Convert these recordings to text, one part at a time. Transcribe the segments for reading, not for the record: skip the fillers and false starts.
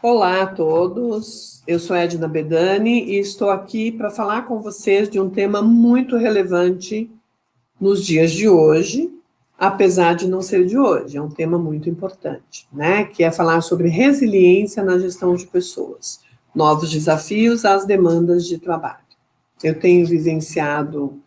Olá a todos, eu sou Edna Bedani e estou aqui para falar com vocês de um tema muito relevante nos dias de hoje, apesar de não ser de hoje, é um tema muito importante, né? Que é falar sobre resiliência na gestão de pessoas, novos desafios às demandas de trabalho. Eu tenho vivenciado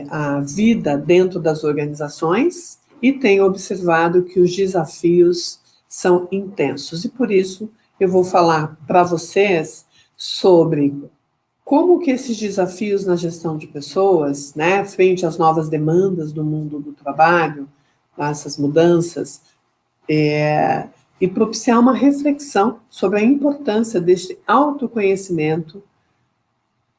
a vida dentro das organizações e tenho observado que os desafios são intensos. E por isso eu vou falar para vocês sobre como que esses desafios na gestão de pessoas, né, frente às novas demandas do mundo do trabalho, essas mudanças, e propiciar uma reflexão sobre a importância deste autoconhecimento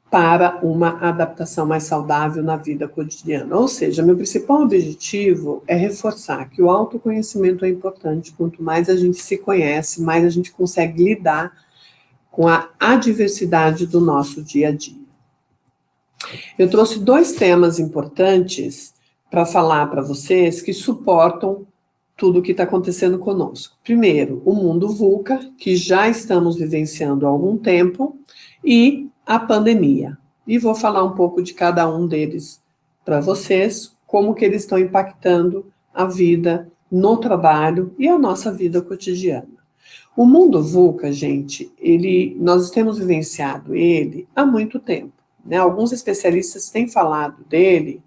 para uma adaptação mais saudável na vida cotidiana. Ou seja, meu principal objetivo é reforçar que o autoconhecimento é importante. Quanto mais a gente se conhece, mais a gente consegue lidar com a adversidade do nosso dia a dia. Eu trouxe dois temas importantes para falar para vocês que suportam tudo o que está acontecendo conosco. Primeiro, o mundo VUCA, que já estamos vivenciando há algum tempo, e a pandemia. E vou falar um pouco de cada um deles para vocês, como que eles estão impactando a vida no trabalho e a nossa vida cotidiana. O mundo VUCA, gente, nós temos vivenciado ele há muito tempo, né? Alguns especialistas têm falado dele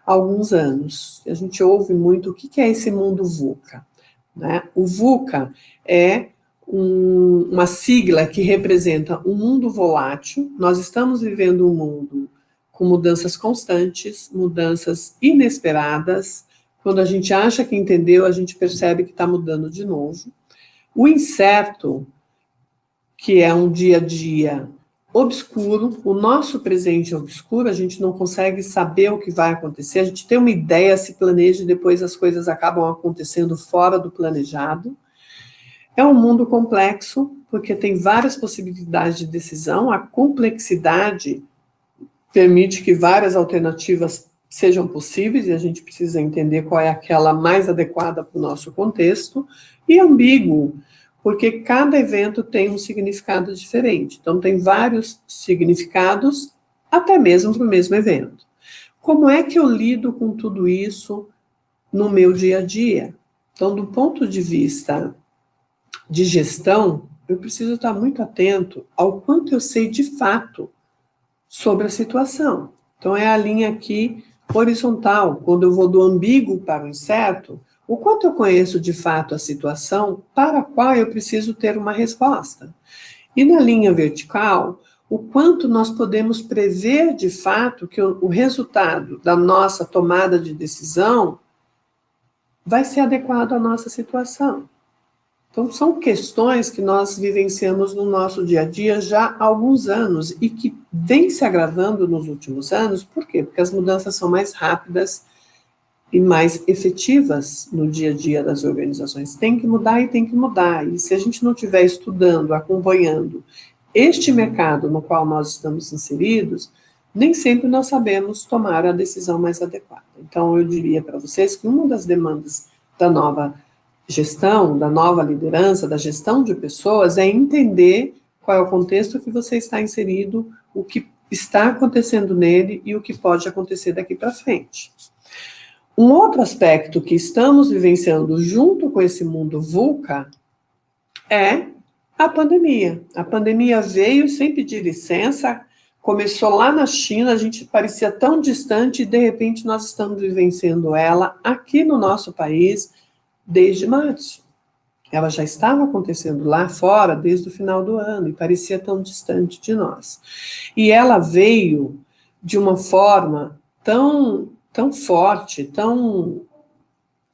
há alguns anos. A gente ouve muito o que é esse mundo VUCA, né? O VUCA é uma sigla que representa um mundo volátil. Nós estamos vivendo um mundo com mudanças constantes, mudanças inesperadas. Quando a gente acha que entendeu, a gente percebe que está mudando de novo. O incerto, que é um dia a dia obscuro, o nosso presente é obscuro, a gente não consegue saber o que vai acontecer, a gente tem uma ideia, se planeja e depois as coisas acabam acontecendo fora do planejado. É um mundo complexo, porque tem várias possibilidades de decisão, a complexidade permite que várias alternativas sejam possíveis e a gente precisa entender qual é aquela mais adequada para o nosso contexto, e ambíguo, porque cada evento tem um significado diferente. Então, tem vários significados, até mesmo para o mesmo evento. Como é que eu lido com tudo isso no meu dia a dia? Então, do ponto de vista de gestão, eu preciso estar muito atento ao quanto eu sei de fato sobre a situação. Então, é a linha aqui horizontal, quando eu vou do ambíguo para o incerto, o quanto eu conheço de fato a situação para a qual eu preciso ter uma resposta. E na linha vertical, o quanto nós podemos prever de fato que o resultado da nossa tomada de decisão vai ser adequado à nossa situação. Então, são questões que nós vivenciamos no nosso dia a dia já há alguns anos e que vem se agravando nos últimos anos. Por quê? Porque as mudanças são mais rápidas e mais efetivas no dia a dia das organizações. Tem que mudar e tem que mudar. E se a gente não estiver estudando, acompanhando este mercado no qual nós estamos inseridos, nem sempre nós sabemos tomar a decisão mais adequada. Então, eu diria para vocês que uma das demandas da nova gestão, da nova liderança, da gestão de pessoas, é entender qual é o contexto que você está inserido, o que está acontecendo nele e o que pode acontecer daqui para frente. Um outro aspecto que estamos vivenciando junto com esse mundo VUCA é a pandemia. A pandemia veio sem pedir licença, começou lá na China, a gente parecia tão distante e de repente nós estamos vivenciando ela aqui no nosso país, desde março. Ela já estava acontecendo lá fora desde o final do ano e parecia tão distante de nós. E ela veio de uma forma tão forte, tão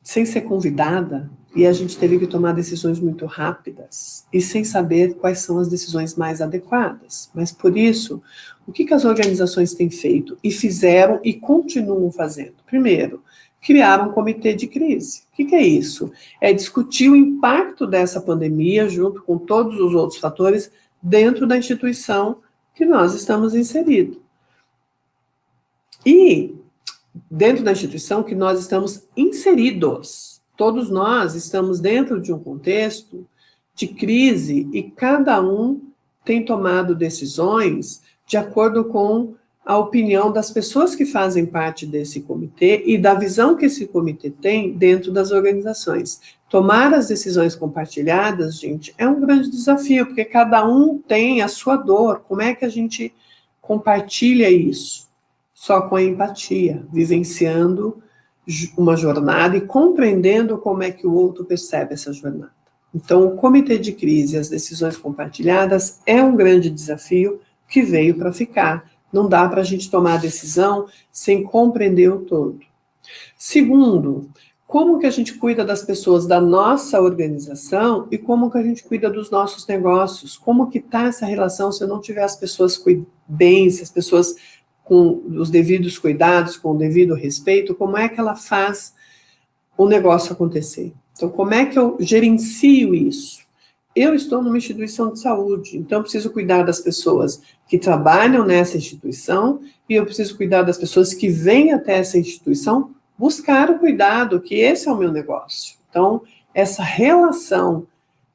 sem ser convidada, e a gente teve que tomar decisões muito rápidas e sem saber quais são as decisões mais adequadas. Mas por isso, o que as organizações têm feito e fizeram e continuam fazendo? Primeiro, criaram um comitê de crise. O que é isso? É discutir o impacto dessa pandemia junto com todos os outros fatores dentro da instituição que nós estamos inseridos. E dentro da instituição que nós estamos inseridos. Todos nós estamos dentro de um contexto de crise e cada um tem tomado decisões de acordo com a opinião das pessoas que fazem parte desse comitê e da visão que esse comitê tem dentro das organizações. Tomar as decisões compartilhadas, gente, é um grande desafio, porque cada um tem a sua dor. Como é que a gente compartilha isso? Só com a empatia, vivenciando uma jornada e compreendendo como é que o outro percebe essa jornada. Então, o comitê de crise e as decisões compartilhadas é um grande desafio que veio para ficar. Não dá para a gente tomar a decisão sem compreender o todo. Segundo, como que a gente cuida das pessoas da nossa organização e como que a gente cuida dos nossos negócios? Como que está essa relação se eu não tiver as pessoas bem, se as pessoas com os devidos cuidados, com o devido respeito, como é que ela faz o negócio acontecer? Então, como é que eu gerencio isso? Eu estou numa instituição de saúde, então eu preciso cuidar das pessoas que trabalham nessa instituição e eu preciso cuidar das pessoas que vêm até essa instituição buscar o cuidado, que esse é o meu negócio. Então, essa relação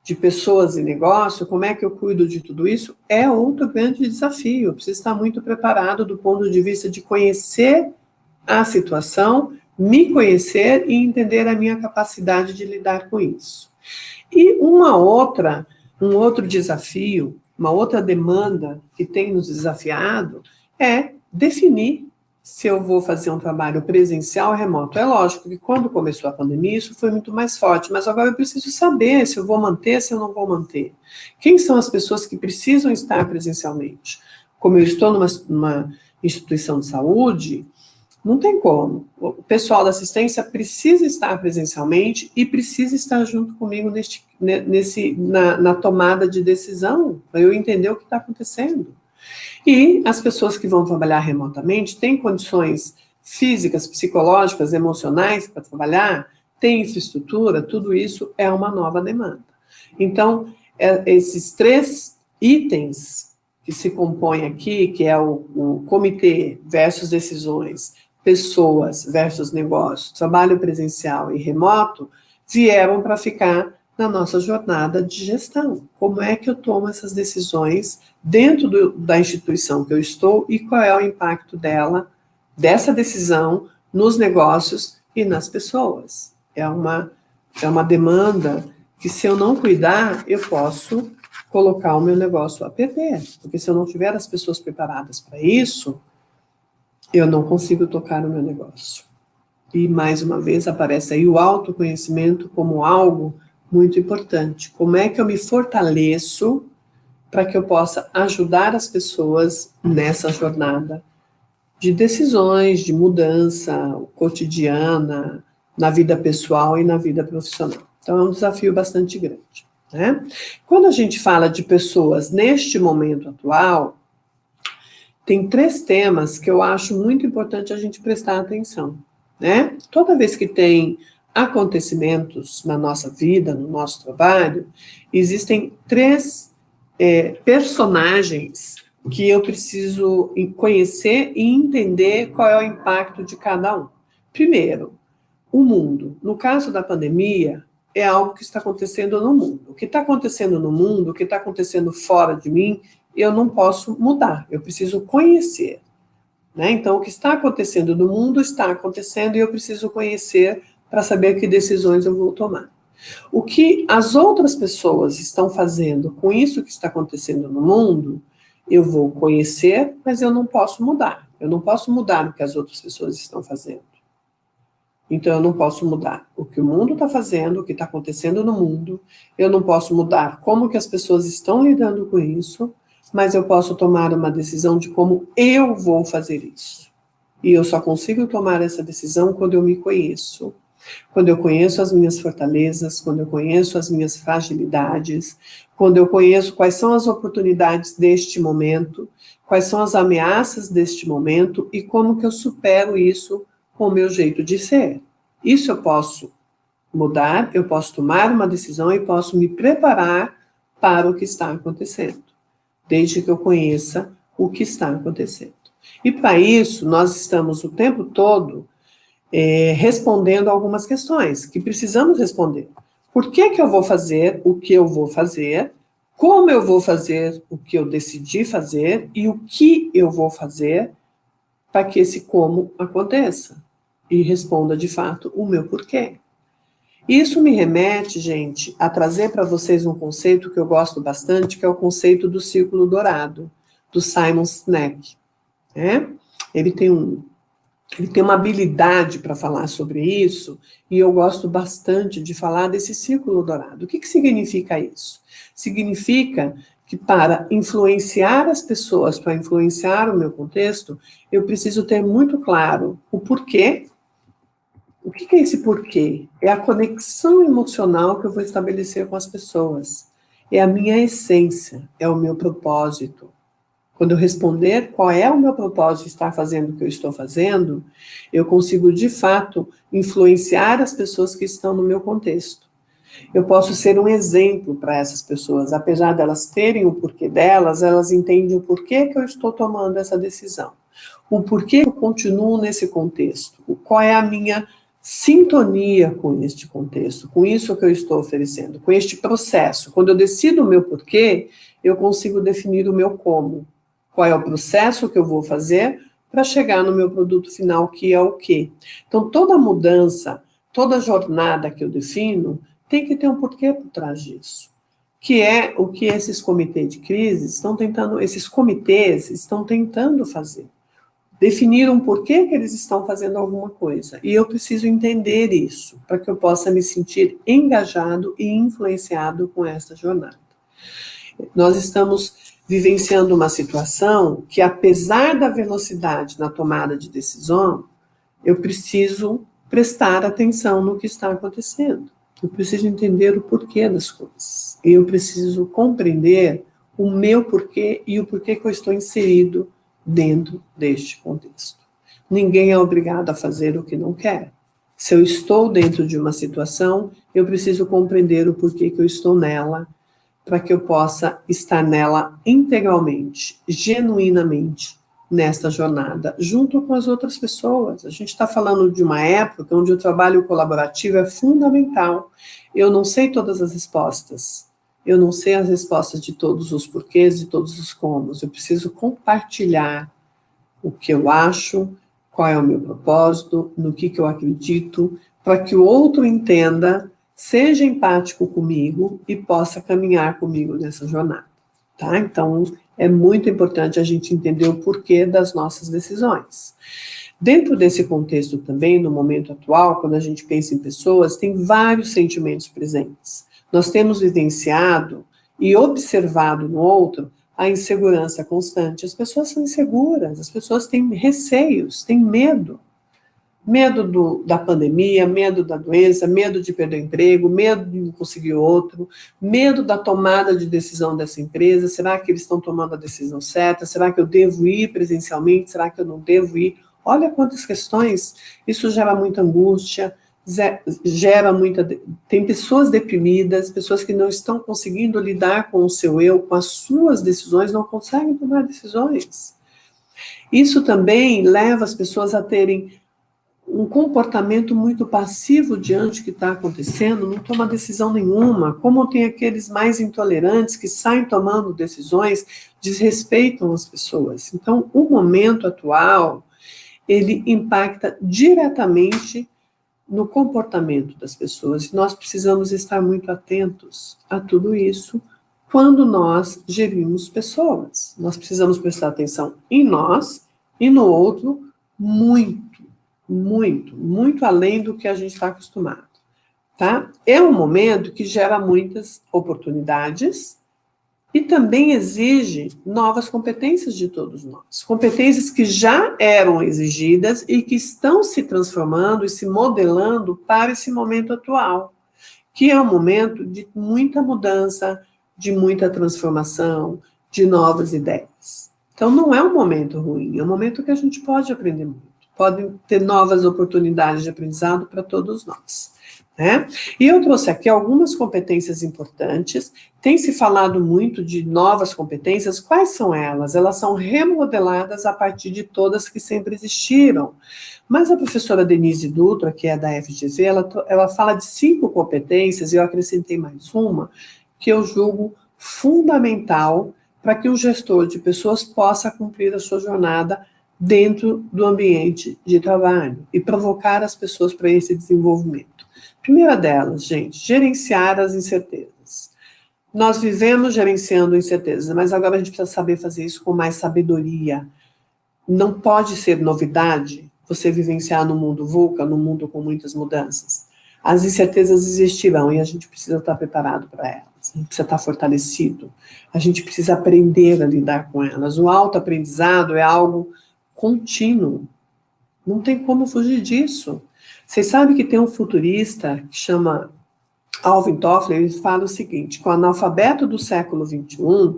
de pessoas e negócio, como é que eu cuido de tudo isso, é outro grande desafio. Eu preciso estar muito preparado do ponto de vista de conhecer a situação, me conhecer e entender a minha capacidade de lidar com isso. E um outro desafio, uma outra demanda que tem nos desafiado é definir se eu vou fazer um trabalho presencial ou remoto. É lógico que quando começou a pandemia isso foi muito mais forte, mas agora eu preciso saber se eu vou manter, se eu não vou manter. Quem são as pessoas que precisam estar presencialmente? Como eu estou numa instituição de saúde, não tem como. O pessoal da assistência precisa estar presencialmente e precisa estar junto comigo na tomada de decisão, para eu entender o que está acontecendo. E as pessoas que vão trabalhar remotamente têm condições físicas, psicológicas, emocionais para trabalhar, têm infraestrutura, tudo isso é uma nova demanda. Então, esses 3 itens que se compõem aqui, que é o comitê versus decisões, pessoas versus negócio, trabalho presencial e remoto, vieram para ficar na nossa jornada de gestão. Como é que eu tomo essas decisões dentro da instituição que eu estou e qual é o impacto dessa decisão nos negócios e nas pessoas? É uma demanda que, se eu não cuidar, eu posso colocar o meu negócio a perder, porque se eu não tiver as pessoas preparadas para isso, eu não consigo tocar o meu negócio. E, mais uma vez, aparece aí o autoconhecimento como algo muito importante. Como é que eu me fortaleço para que eu possa ajudar as pessoas nessa jornada de decisões, de mudança cotidiana, na vida pessoal e na vida profissional. Então, é um desafio bastante grande, né? Quando a gente fala de pessoas neste momento atual, tem 3 temas que eu acho muito importante a gente prestar atenção, né? Toda vez que tem acontecimentos na nossa vida, no nosso trabalho, existem 3 personagens que eu preciso conhecer e entender qual é o impacto de cada um. Primeiro, o mundo. No caso da pandemia, é algo que está acontecendo no mundo. O que está acontecendo no mundo, o que está acontecendo fora de mim, eu não posso mudar, eu preciso conhecer. Né? Então, o que está acontecendo no mundo está acontecendo e eu preciso conhecer para saber que decisões eu vou tomar. O que as outras pessoas estão fazendo com isso que está acontecendo no mundo, eu vou conhecer, mas eu não posso mudar. Eu não posso mudar o que as outras pessoas estão fazendo. Então, eu não posso mudar o que o mundo está fazendo, o que está acontecendo no mundo. Eu não posso mudar como que as pessoas estão lidando com isso, mas eu posso tomar uma decisão de como eu vou fazer isso. E eu só consigo tomar essa decisão quando eu me conheço. Quando eu conheço as minhas fortalezas, quando eu conheço as minhas fragilidades, quando eu conheço quais são as oportunidades deste momento, quais são as ameaças deste momento e como que eu supero isso com o meu jeito de ser. Isso eu posso mudar, eu posso tomar uma decisão e posso me preparar para o que está acontecendo, desde que eu conheça o que está acontecendo. E para isso, nós estamos o tempo todo respondendo algumas questões que precisamos responder. Por que que eu vou fazer o que eu vou fazer? Como eu vou fazer o que eu decidi fazer e o que eu vou fazer para que esse como aconteça e responda de fato o meu porquê. Isso me remete, gente, a trazer para vocês um conceito que eu gosto bastante, que é o conceito do círculo dourado, do Simon Sinek, né? Ele tem uma habilidade para falar sobre isso, e eu gosto bastante de falar desse círculo dourado. O que significa isso? Significa que para influenciar as pessoas, para influenciar o meu contexto, eu preciso ter muito claro o porquê. O que é esse porquê? É a conexão emocional que eu vou estabelecer com as pessoas. É a minha essência, é o meu propósito. Quando eu responder qual é o meu propósito de estar fazendo o que eu estou fazendo, eu consigo, de fato, influenciar as pessoas que estão no meu contexto. Eu posso ser um exemplo para essas pessoas. Apesar delas terem o porquê delas, elas entendem o porquê que eu estou tomando essa decisão. O porquê eu continuo nesse contexto. Qual é a minha sintonia com este contexto, com isso que eu estou oferecendo, com este processo. Quando eu decido o meu porquê, eu consigo definir o meu como. Qual é o processo que eu vou fazer para chegar no meu produto final, que é o quê? Então, toda mudança, toda jornada que eu defino, tem que ter um porquê por trás disso. Que é o que esses comitês de crise esses comitês estão tentando fazer. Definir um porquê que eles estão fazendo alguma coisa. E eu preciso entender isso, para que eu possa me sentir engajado e influenciado com essa jornada. Nós estamos vivenciando uma situação que, apesar da velocidade na tomada de decisão, eu preciso prestar atenção no que está acontecendo. Eu preciso entender o porquê das coisas. E eu preciso compreender o meu porquê e o porquê que eu estou inserido dentro deste contexto. Ninguém é obrigado a fazer o que não quer. Se eu estou dentro de uma situação, eu preciso compreender o porquê que eu estou nela, para que eu possa estar nela integralmente, genuinamente, nesta jornada, junto com as outras pessoas. A gente está falando de uma época onde o trabalho colaborativo é fundamental. Eu não sei todas as respostas. Eu não sei as respostas de todos os porquês, de todos os comos. Eu preciso compartilhar o que eu acho, qual é o meu propósito, no que eu acredito, para que o outro entenda, seja empático comigo e possa caminhar comigo nessa jornada, tá? Então, é muito importante a gente entender o porquê das nossas decisões. Dentro desse contexto também, no momento atual, quando a gente pensa em pessoas, tem vários sentimentos presentes. Nós temos vivenciado e observado no outro a insegurança constante. As pessoas são inseguras, as pessoas têm receios, têm medo. Medo da pandemia, medo da doença, medo de perder o emprego, medo de não conseguir outro, medo da tomada de decisão dessa empresa. Será que eles estão tomando a decisão certa? Será que eu devo ir presencialmente? Será que eu não devo ir? Olha quantas questões. Isso gera muita angústia, gera muita... Tem pessoas deprimidas, pessoas que não estão conseguindo lidar com o seu eu, com as suas decisões, não conseguem tomar decisões. Isso também leva as pessoas a terem um comportamento muito passivo diante do que está acontecendo, não toma decisão nenhuma, como tem aqueles mais intolerantes que saem tomando decisões, desrespeitam as pessoas. Então, o momento atual, ele impacta diretamente no comportamento das pessoas, e nós precisamos estar muito atentos a tudo isso quando nós gerimos pessoas. Nós precisamos prestar atenção em nós e no outro muito além do que a gente está acostumado, tá? É um momento que gera muitas oportunidades e também exige novas competências de todos nós. Competências que já eram exigidas e que estão se transformando e se modelando para esse momento atual, que é um momento de muita mudança, de muita transformação, de novas ideias. Então, não é um momento ruim, é um momento que a gente pode aprender muito. podem ter novas oportunidades de aprendizado para todos nós. Né? E eu trouxe aqui algumas competências importantes. Tem se falado muito de novas competências. Quais são elas? Elas são remodeladas a partir de todas que sempre existiram. Mas a professora Denise Dutra, que é da FGV, ela fala de 5 competências, e eu acrescentei mais uma, que eu julgo fundamental para que o gestor de pessoas possa cumprir a sua jornada dentro do ambiente de trabalho e provocar as pessoas para esse desenvolvimento. Primeira delas, gente, gerenciar as incertezas. Nós vivemos gerenciando incertezas, mas agora a gente precisa saber fazer isso com mais sabedoria. Não pode ser novidade você vivenciar no mundo VUCA, num mundo com muitas mudanças. As incertezas existirão e a gente precisa estar preparado para elas. A gente precisa estar fortalecido. A gente precisa aprender a lidar com elas. O autoaprendizado é algo contínuo. Não tem como fugir disso. Vocês sabem que tem um futurista que chama Alvin Toffler, ele fala o seguinte, que o analfabeto do século XXI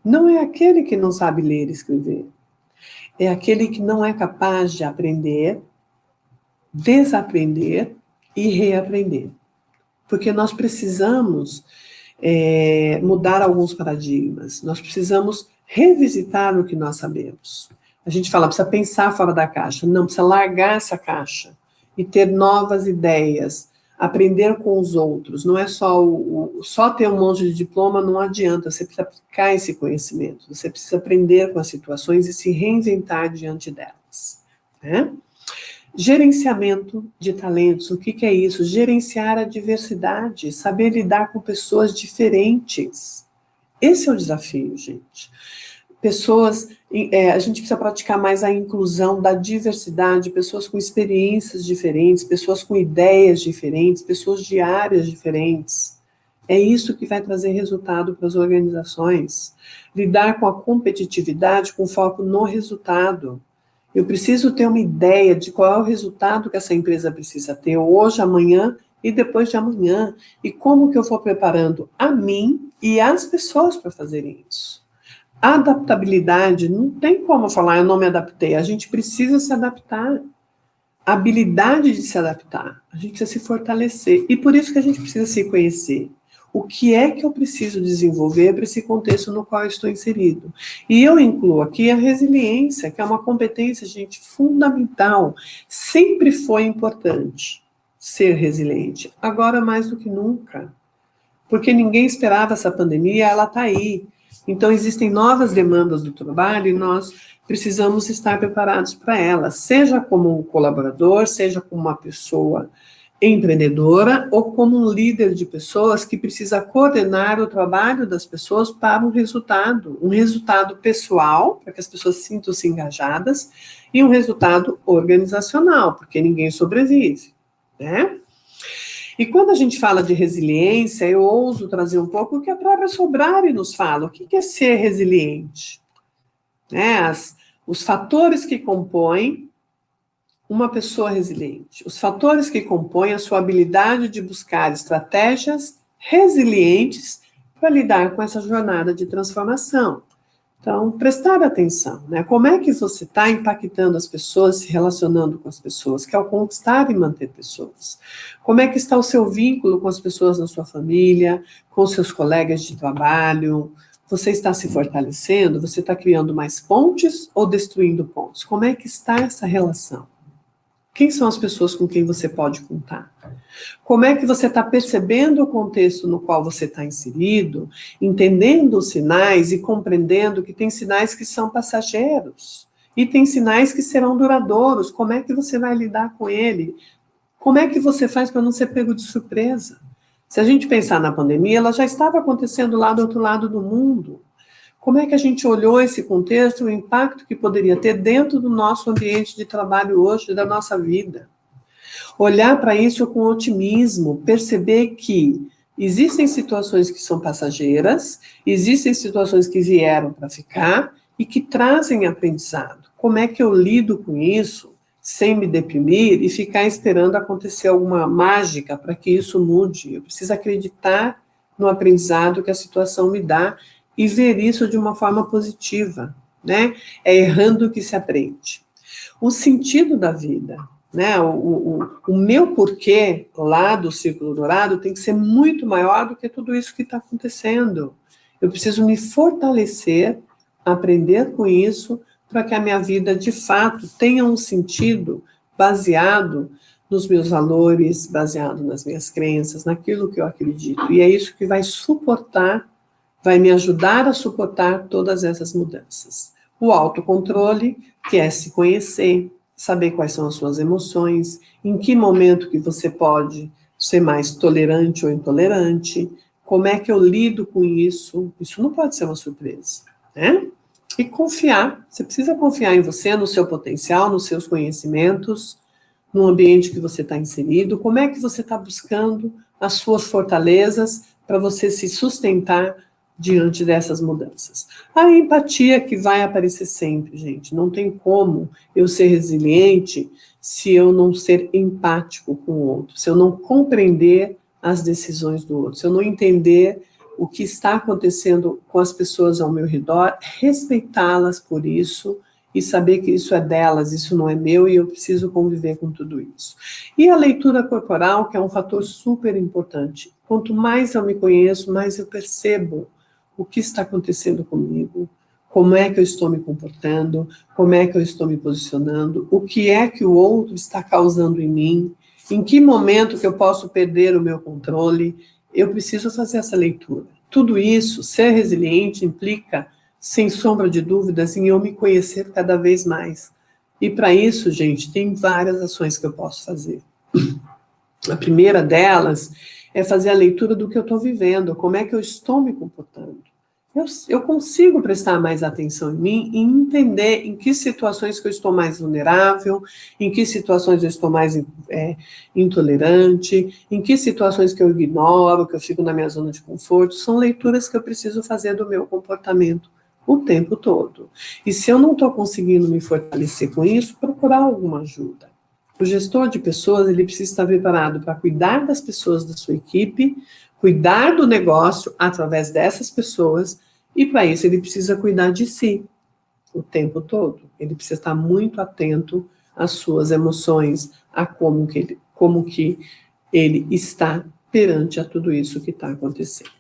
não é aquele que não sabe ler e escrever, é aquele que não é capaz de aprender, desaprender e reaprender. Porque nós precisamos mudar alguns paradigmas, nós precisamos revisitar o que nós sabemos. A gente fala, precisa pensar fora da caixa, não, precisa largar essa caixa e ter novas ideias, aprender com os outros. Não é só ter um monte de diploma, não adianta, você precisa aplicar esse conhecimento, você precisa aprender com as situações e se reinventar diante delas. Né? Gerenciamento de talentos, o que é isso? Gerenciar a diversidade, saber lidar com pessoas diferentes. Esse é o desafio, gente. A gente precisa praticar mais a inclusão da diversidade, pessoas com experiências diferentes, pessoas com ideias diferentes, pessoas de áreas diferentes. É isso que vai trazer resultado para as organizações. Lidar com a competitividade com foco no resultado. Eu preciso ter uma ideia de qual é o resultado que essa empresa precisa ter hoje, amanhã e depois de amanhã. E como que eu vou preparando a mim e as pessoas para fazerem isso. A adaptabilidade, não tem como falar, eu não me adaptei, a gente precisa se adaptar. A habilidade de se adaptar, a gente precisa se fortalecer. E por isso que a gente precisa se conhecer. O que é que eu preciso desenvolver para esse contexto no qual eu estou inserido? E eu incluo aqui a resiliência, que é uma competência, gente, fundamental. Sempre foi importante ser resiliente, agora mais do que nunca. Porque ninguém esperava essa pandemia, ela está aí. Então, existem novas demandas do trabalho e nós precisamos estar preparados para elas, seja como um colaborador, seja como uma pessoa empreendedora ou como um líder de pessoas que precisa coordenar o trabalho das pessoas para um resultado pessoal, para que as pessoas sintam-se engajadas, e um resultado organizacional, porque ninguém sobrevive, né? E quando a gente fala de resiliência, eu ouso trazer um pouco o que a própria Sobrari nos fala. O que é ser resiliente? Né? Os fatores que compõem uma pessoa resiliente. Os fatores que compõem a sua habilidade de buscar estratégias resilientes para lidar com essa jornada de transformação. Então, prestar atenção, né? Como é que você está impactando as pessoas, se relacionando com as pessoas, que é o conquistar e manter pessoas. Como é que está o seu vínculo com as pessoas na sua família, com seus colegas de trabalho? Você está se fortalecendo? Você está criando mais pontes ou destruindo pontes? Como é que está essa relação? Quem são as pessoas com quem você pode contar? Como é que você está percebendo o contexto no qual você está inserido, entendendo os sinais e compreendendo que tem sinais que são passageiros e tem sinais que serão duradouros? Como é que você vai lidar com ele? Como é que você faz para não ser pego de surpresa? Se a gente pensar na pandemia, ela já estava acontecendo lá do outro lado do mundo. Como é que a gente olhou esse contexto, o impacto que poderia ter dentro do nosso ambiente de trabalho hoje, da nossa vida? Olhar para isso com otimismo, perceber que existem situações que são passageiras, existem situações que vieram para ficar e que trazem aprendizado. Como é que eu lido com isso sem me deprimir e ficar esperando acontecer alguma mágica para que isso mude? Eu preciso acreditar no aprendizado que a situação me dá e ver isso de uma forma positiva, né? É errando que se aprende. O sentido da vida, né? O meu porquê lá do Círculo Dourado tem que ser muito maior do que tudo isso que está acontecendo. Eu preciso me fortalecer, aprender com isso, para que a minha vida, de fato, tenha um sentido baseado nos meus valores, baseado nas minhas crenças, naquilo que eu acredito. E é isso que vai suportar, vai me ajudar a suportar todas essas mudanças. O autocontrole, que é se conhecer, saber quais são as suas emoções, em que momento que você pode ser mais tolerante ou intolerante, como é que eu lido com isso não pode ser uma surpresa, né? E confiar, você precisa confiar em você, no seu potencial, nos seus conhecimentos, no ambiente que você está inserido, como é que você está buscando as suas fortalezas para você se sustentar diante dessas mudanças. A empatia que vai aparecer sempre, gente, não tem como eu ser resiliente se eu não ser empático com o outro, se eu não compreender as decisões do outro, se eu não entender o que está acontecendo com as pessoas ao meu redor, respeitá-las por isso e saber que isso é delas, isso não é meu e eu preciso conviver com tudo isso. E a leitura corporal, que é um fator super importante. Quanto mais eu me conheço, mais eu percebo o que está acontecendo comigo, como é que eu estou me comportando, como é que eu estou me posicionando, o que é que o outro está causando em mim, em que momento que eu posso perder o meu controle. Eu preciso fazer essa leitura. Tudo isso, ser resiliente, implica, sem sombra de dúvidas, em eu me conhecer cada vez mais. E para isso, gente, tem várias ações que eu posso fazer. A primeira delas é fazer a leitura do que eu estou vivendo, como é que eu estou me comportando. Eu consigo prestar mais atenção em mim e entender em que situações que eu estou mais vulnerável, em que situações eu estou mais intolerante, em que situações que eu ignoro, que eu fico na minha zona de conforto. São leituras que eu preciso fazer do meu comportamento o tempo todo. E se eu não estou conseguindo me fortalecer com isso, procurar alguma ajuda. O gestor de pessoas, ele precisa estar preparado para cuidar das pessoas da sua equipe, cuidar do negócio através dessas pessoas, e para isso ele precisa cuidar de si o tempo todo. Ele precisa estar muito atento às suas emoções, a como que ele está perante a tudo isso que está acontecendo,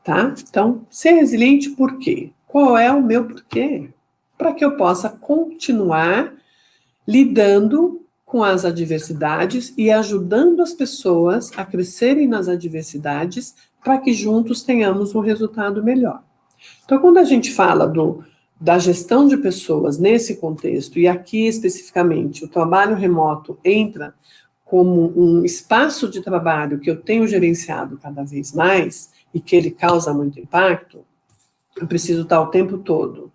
tá? Então, ser resiliente por quê? Qual é o meu porquê? Para que eu possa continuar lidando com as adversidades e ajudando as pessoas a crescerem nas adversidades para que juntos tenhamos um resultado melhor. Então, quando a gente fala da gestão de pessoas nesse contexto, e aqui especificamente o trabalho remoto entra como um espaço de trabalho que eu tenho gerenciado cada vez mais e que ele causa muito impacto, eu preciso estar o tempo todo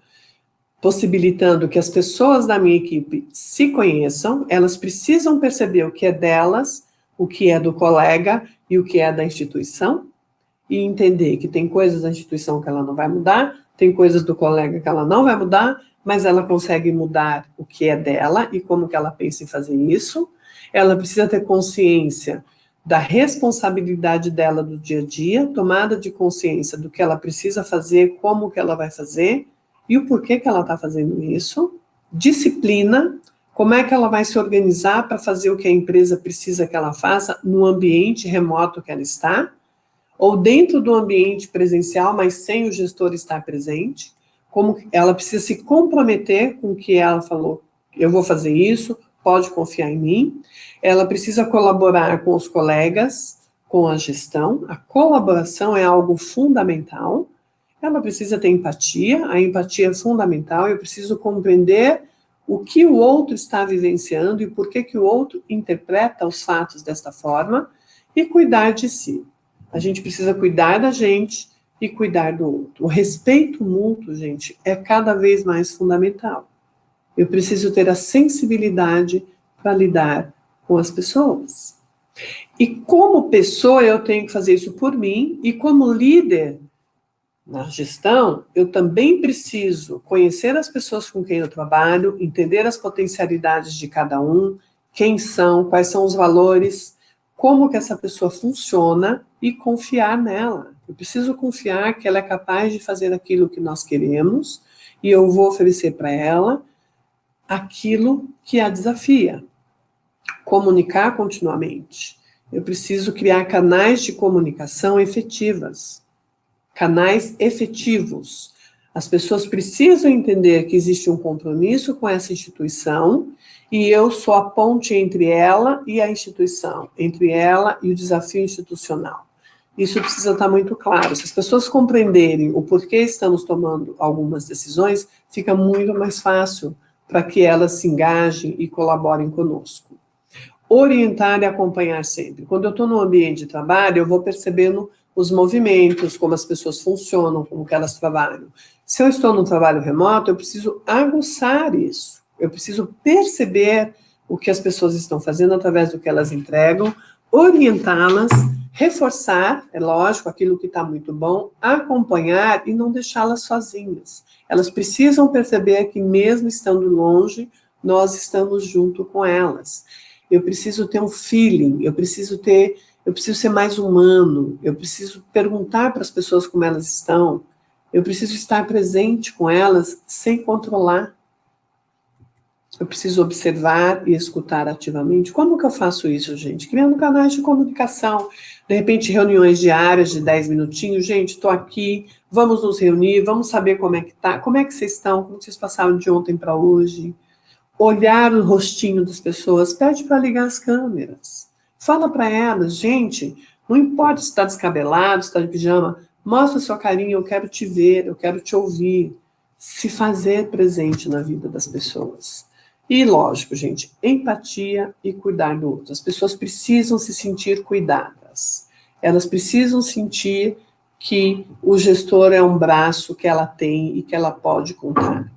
possibilitando que as pessoas da minha equipe se conheçam, elas precisam perceber o que é delas, o que é do colega e o que é da instituição, e entender que tem coisas da instituição que ela não vai mudar, tem coisas do colega que ela não vai mudar, mas ela consegue mudar o que é dela e como que ela pensa em fazer isso. Ela precisa ter consciência da responsabilidade dela do dia a dia, tomada de consciência do que ela precisa fazer, como que ela vai fazer, e o porquê que ela está fazendo isso, disciplina, como é que ela vai se organizar para fazer o que a empresa precisa que ela faça no ambiente remoto que ela está, ou dentro do ambiente presencial, mas sem o gestor estar presente, como ela precisa se comprometer com o que ela falou, eu vou fazer isso, pode confiar em mim, ela precisa colaborar com os colegas, com a gestão, a colaboração é algo fundamental, ela precisa ter empatia, a empatia é fundamental, eu preciso compreender o que o outro está vivenciando e por que o outro interpreta os fatos desta forma e cuidar de si. A gente precisa cuidar da gente e cuidar do outro. O respeito mútuo, gente, é cada vez mais fundamental. Eu preciso ter a sensibilidade para lidar com as pessoas. E como pessoa, eu tenho que fazer isso por mim, e como líder na gestão, eu também preciso conhecer as pessoas com quem eu trabalho, entender as potencialidades de cada um, quem são, quais são os valores, como que essa pessoa funciona e confiar nela. Eu preciso confiar que ela é capaz de fazer aquilo que nós queremos e eu vou oferecer para ela aquilo que a desafia. Comunicar continuamente. Eu preciso criar canais de comunicação efetivas. Canais efetivos. As pessoas precisam entender que existe um compromisso com essa instituição e eu sou a ponte entre ela e a instituição, entre ela e o desafio institucional. Isso precisa estar muito claro. Se as pessoas compreenderem o porquê estamos tomando algumas decisões, fica muito mais fácil para que elas se engajem e colaborem conosco. Orientar e acompanhar sempre. Quando eu estou no ambiente de trabalho, eu vou percebendo os movimentos, como as pessoas funcionam, como que elas trabalham. Se eu estou no trabalho remoto, eu preciso aguçar isso. Eu preciso perceber o que as pessoas estão fazendo através do que elas entregam, orientá-las, reforçar, é lógico, aquilo que está muito bom, acompanhar e não deixá-las sozinhas. Elas precisam perceber que mesmo estando longe, nós estamos junto com elas. Eu preciso ter um feeling, eu preciso ser mais humano, eu preciso perguntar para as pessoas como elas estão, eu preciso estar presente com elas sem controlar. Eu preciso observar e escutar ativamente. Como que eu faço isso, gente? Criando canais de comunicação. De repente, reuniões diárias de 10 minutinhos. Gente, estou aqui, vamos nos reunir, vamos saber como é que tá, como é que vocês estão, como vocês passaram de ontem para hoje. Olhar o rostinho das pessoas, pede para ligar as câmeras. Fala para elas, gente, não importa se está descabelado, se está de pijama, mostra sua carinha, eu quero te ver, eu quero te ouvir. Se fazer presente na vida das pessoas. E, lógico, gente, empatia e cuidar do outro. As pessoas precisam se sentir cuidadas. Elas precisam sentir que o gestor é um braço que ela tem e que ela pode contar.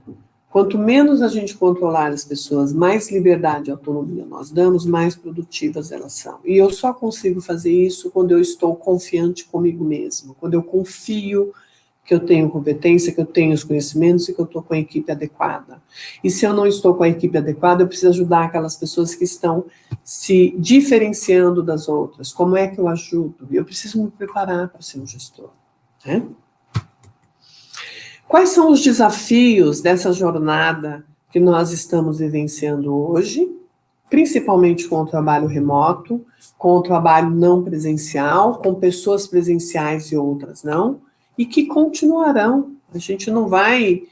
Quanto menos a gente controlar as pessoas, mais liberdade e autonomia nós damos, mais produtivas elas são. E eu só consigo fazer isso quando eu estou confiante comigo mesmo, quando eu confio que eu tenho competência, que eu tenho os conhecimentos e que eu estou com a equipe adequada. E se eu não estou com a equipe adequada, eu preciso ajudar aquelas pessoas que estão se diferenciando das outras. Como é que eu ajudo? Eu preciso me preparar para ser um gestor, né? Quais são os desafios dessa jornada que nós estamos vivenciando hoje, principalmente com o trabalho remoto, com o trabalho não presencial, com pessoas presenciais e outras não, e que continuarão. A gente não vai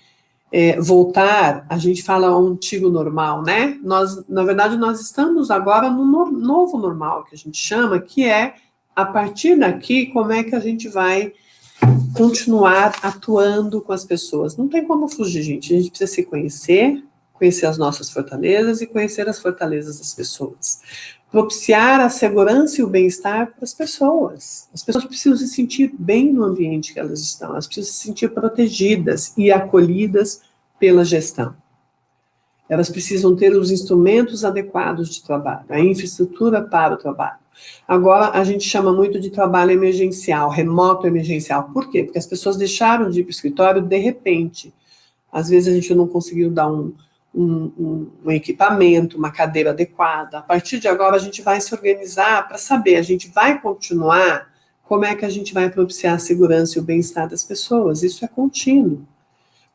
voltar, a gente fala ao antigo normal, né? Na verdade, nós estamos agora no novo normal, que a gente chama, que é, a partir daqui, como é que a gente vai continuar atuando com as pessoas. Não tem como fugir, gente. A gente precisa se conhecer, conhecer as nossas fortalezas e conhecer as fortalezas das pessoas. Propiciar a segurança e o bem-estar para as pessoas. As pessoas precisam se sentir bem no ambiente que elas estão, elas precisam se sentir protegidas e acolhidas pela gestão. Elas precisam ter os instrumentos adequados de trabalho, a infraestrutura para o trabalho. Agora, a gente chama muito de trabalho emergencial, remoto emergencial. Por quê? Porque as pessoas deixaram de ir para o escritório de repente. Às vezes a gente não conseguiu dar um equipamento, uma cadeira adequada. A partir de agora, a gente vai se organizar para saber, a gente vai continuar, como é que a gente vai propiciar a segurança e o bem-estar das pessoas. Isso é contínuo.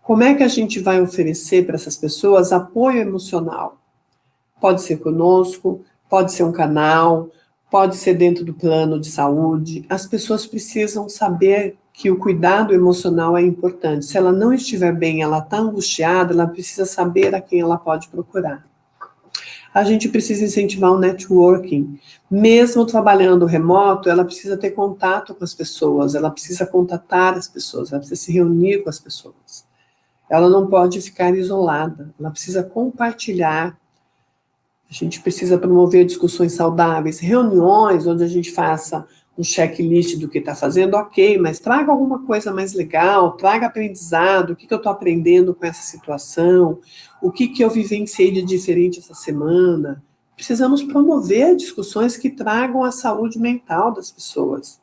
Como é que a gente vai oferecer para essas pessoas apoio emocional? Pode ser conosco, pode ser um canal, pode ser dentro do plano de saúde. As pessoas precisam saber que o cuidado emocional é importante. Se ela não estiver bem, ela está angustiada, ela precisa saber a quem ela pode procurar. A gente precisa incentivar o networking. Mesmo trabalhando remoto, ela precisa ter contato com as pessoas, ela precisa contatar as pessoas, ela precisa se reunir com as pessoas. Ela não pode ficar isolada, ela precisa compartilhar. A gente precisa promover discussões saudáveis, reuniões onde a gente faça um checklist do que está fazendo, ok, mas traga alguma coisa mais legal, traga aprendizado, o que eu estou aprendendo com essa situação, o que eu vivenciei de diferente essa semana. Precisamos promover discussões que tragam a saúde mental das pessoas.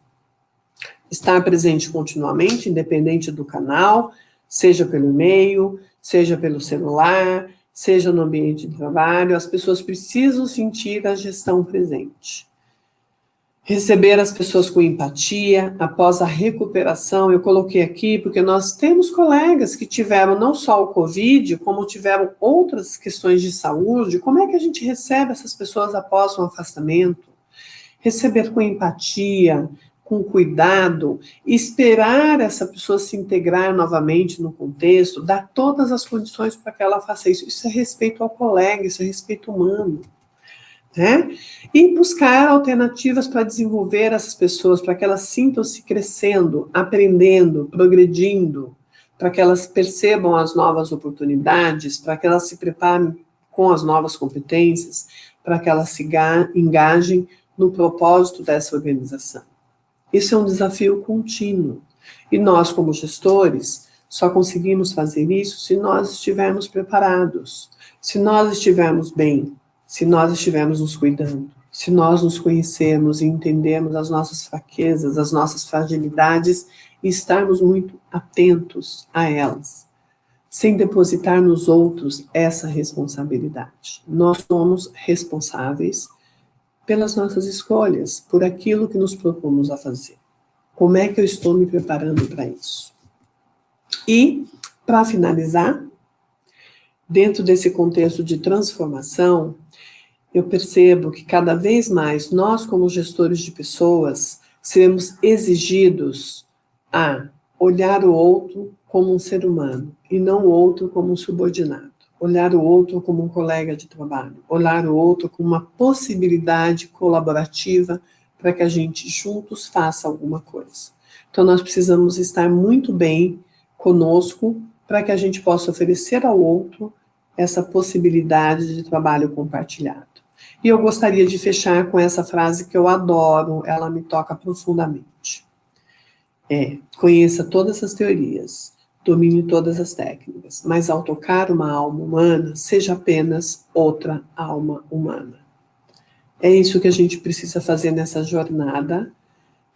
Estar presente continuamente, independente do canal, seja pelo e-mail, seja pelo celular, seja no ambiente de trabalho, as pessoas precisam sentir a gestão presente. Receber as pessoas com empatia, após a recuperação, eu coloquei aqui porque nós temos colegas que tiveram não só o Covid, como tiveram outras questões de saúde. Como é que a gente recebe essas pessoas após um afastamento? Receber com empatia, com cuidado, esperar essa pessoa se integrar novamente no contexto, dar todas as condições para que ela faça isso. Isso é respeito ao colega, isso é respeito humano. Né? E buscar alternativas para desenvolver essas pessoas, para que elas sintam-se crescendo, aprendendo, progredindo, para que elas percebam as novas oportunidades, para que elas se preparem com as novas competências, para que elas se engajem no propósito dessa organização. Isso é um desafio contínuo. E nós, como gestores, só conseguimos fazer isso se nós estivermos preparados, se nós estivermos bem, se nós estivermos nos cuidando, se nós nos conhecermos e entendermos as nossas fraquezas, as nossas fragilidades e estarmos muito atentos a elas, sem depositar nos outros essa responsabilidade. Nós somos responsáveis pelas nossas escolhas, por aquilo que nos propomos a fazer. Como é que eu estou me preparando para isso? E, para finalizar, dentro desse contexto de transformação, eu percebo que cada vez mais nós, como gestores de pessoas, seremos exigidos a olhar o outro como um ser humano e não o outro como um subordinado. Olhar o outro como um colega de trabalho, olhar o outro como uma possibilidade colaborativa para que a gente juntos faça alguma coisa. Então nós precisamos estar muito bem conosco para que a gente possa oferecer ao outro essa possibilidade de trabalho compartilhado. E eu gostaria de fechar com essa frase que eu adoro, ela me toca profundamente. Conheça todas as teorias, domine todas as técnicas, mas ao tocar uma alma humana, seja apenas outra alma humana. É isso que a gente precisa fazer nessa jornada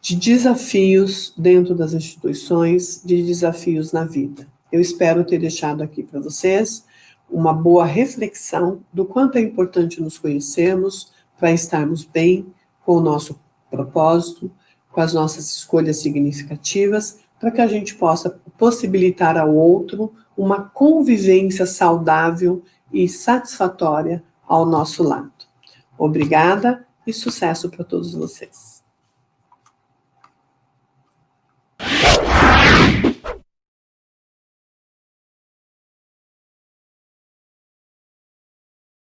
de desafios dentro das instituições, de desafios na vida. Eu espero ter deixado aqui para vocês uma boa reflexão do quanto é importante nos conhecermos para estarmos bem com o nosso propósito, com as nossas escolhas significativas, para que a gente possa possibilitar ao outro uma convivência saudável e satisfatória ao nosso lado. Obrigada e sucesso para todos vocês.